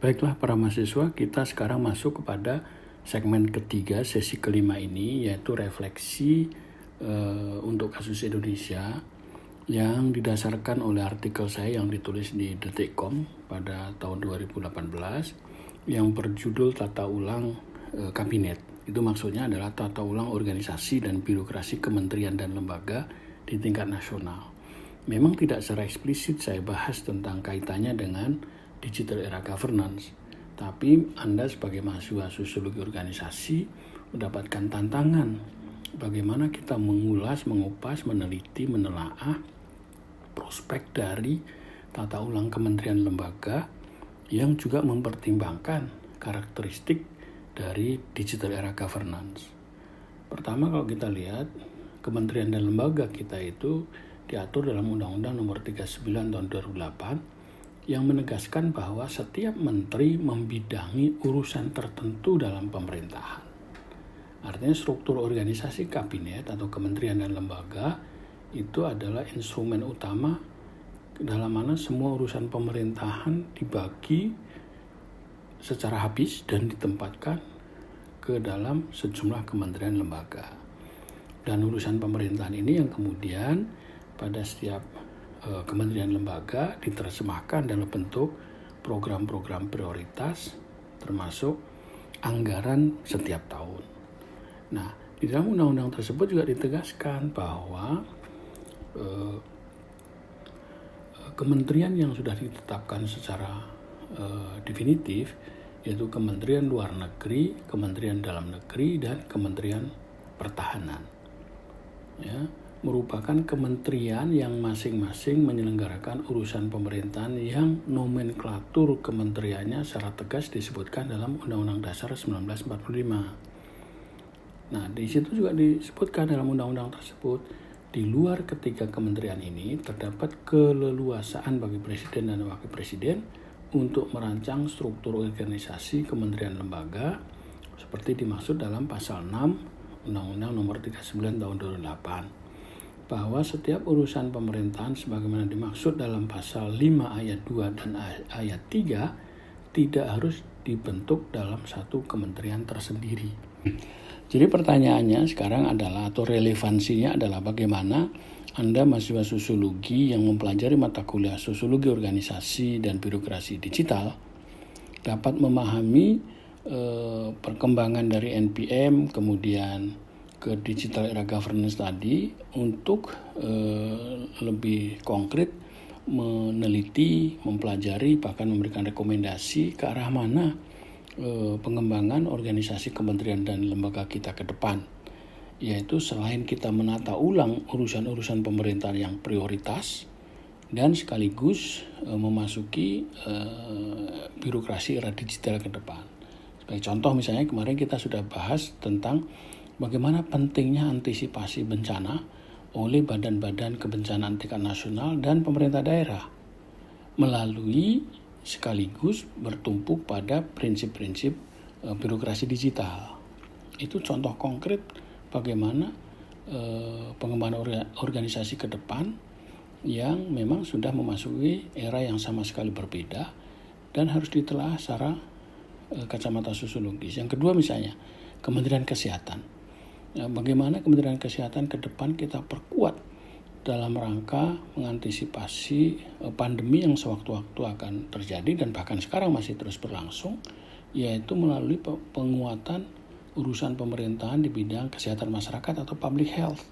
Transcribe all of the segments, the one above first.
Baiklah para mahasiswa, kita sekarang masuk kepada segmen ketiga, sesi kelima ini, yaitu refleksi untuk kasus Indonesia yang didasarkan oleh artikel saya yang ditulis di Detik.com pada tahun 2018 yang berjudul Tata Ulang Kabinet. Itu maksudnya adalah tata ulang organisasi dan birokrasi kementerian dan lembaga di tingkat nasional. Memang tidak secara eksplisit saya bahas tentang kaitannya dengan digital era governance, tapi Anda sebagai mahasiswa sosiologi organisasi mendapatkan tantangan bagaimana kita mengulas, mengupas, meneliti, menelaah prospek dari tata ulang kementerian lembaga yang juga mempertimbangkan karakteristik dari digital era governance. Pertama, kalau kita lihat kementerian dan lembaga kita itu diatur dalam Undang-Undang Nomor 39 Tahun 2008 yang menegaskan bahwa setiap menteri membidangi urusan tertentu dalam pemerintahan. Artinya struktur organisasi kabinet atau kementerian dan lembaga itu adalah instrumen utama dalam mana semua urusan pemerintahan dibagi secara habis dan ditempatkan ke dalam sejumlah kementerian lembaga. Dan urusan pemerintahan ini yang kemudian pada setiap kementerian lembaga diterjemahkan dalam bentuk program-program prioritas termasuk anggaran setiap tahun. Nah, di dalam undang-undang tersebut juga ditegaskan bahwa kementerian yang sudah ditetapkan secara definitif yaitu Kementerian Luar Negeri, Kementerian Dalam Negeri, dan Kementerian Pertahanan. Ya, merupakan kementerian yang masing-masing menyelenggarakan urusan pemerintahan yang nomenklatur kementeriannya secara tegas disebutkan dalam Undang-Undang Dasar 1945. Nah, di situ juga disebutkan dalam undang-undang tersebut, di luar ketiga kementerian ini terdapat keleluasaan bagi presiden dan wakil presiden untuk merancang struktur organisasi kementerian lembaga seperti dimaksud dalam pasal 6 Undang-Undang Nomor 39 Tahun 2008. Bahwa setiap urusan pemerintahan sebagaimana dimaksud dalam pasal 5 ayat 2 dan ayat 3 tidak harus dibentuk dalam satu kementerian tersendiri. Jadi pertanyaannya sekarang adalah, atau relevansinya adalah bagaimana Anda mahasiswa sosiologi yang mempelajari mata kuliah sosiologi organisasi dan birokrasi digital dapat memahami perkembangan dari NPM kemudian ke digital era governance tadi untuk lebih konkret meneliti, mempelajari, bahkan memberikan rekomendasi ke arah mana pengembangan organisasi kementerian dan lembaga kita ke depan. Yaitu selain kita menata ulang urusan-urusan pemerintahan yang prioritas dan sekaligus memasuki birokrasi era digital ke depan. Sebagai contoh misalnya kemarin kita sudah bahas tentang bagaimana pentingnya antisipasi bencana oleh badan-badan kebencanaan tingkat nasional dan pemerintah daerah melalui sekaligus bertumpu pada prinsip-prinsip birokrasi digital. Itu contoh konkret bagaimana pengembangan organisasi ke depan yang memang sudah memasuki era yang sama sekali berbeda dan harus ditelaah secara kacamata sosiologis. Yang kedua misalnya Kementerian Kesehatan. Bagaimana Kementerian Kesehatan ke depan kita perkuat dalam rangka mengantisipasi pandemi yang sewaktu-waktu akan terjadi dan bahkan sekarang masih terus berlangsung, yaitu melalui penguatan urusan pemerintahan di bidang kesehatan masyarakat atau public health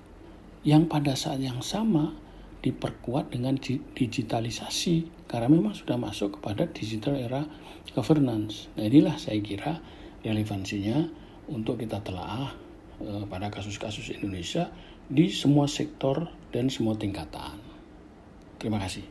yang pada saat yang sama diperkuat dengan digitalisasi karena memang sudah masuk kepada digital era governance. Nah, inilah saya kira relevansinya untuk kita telaah pada kasus-kasus Indonesia di semua sektor dan semua tingkatan. Terima kasih.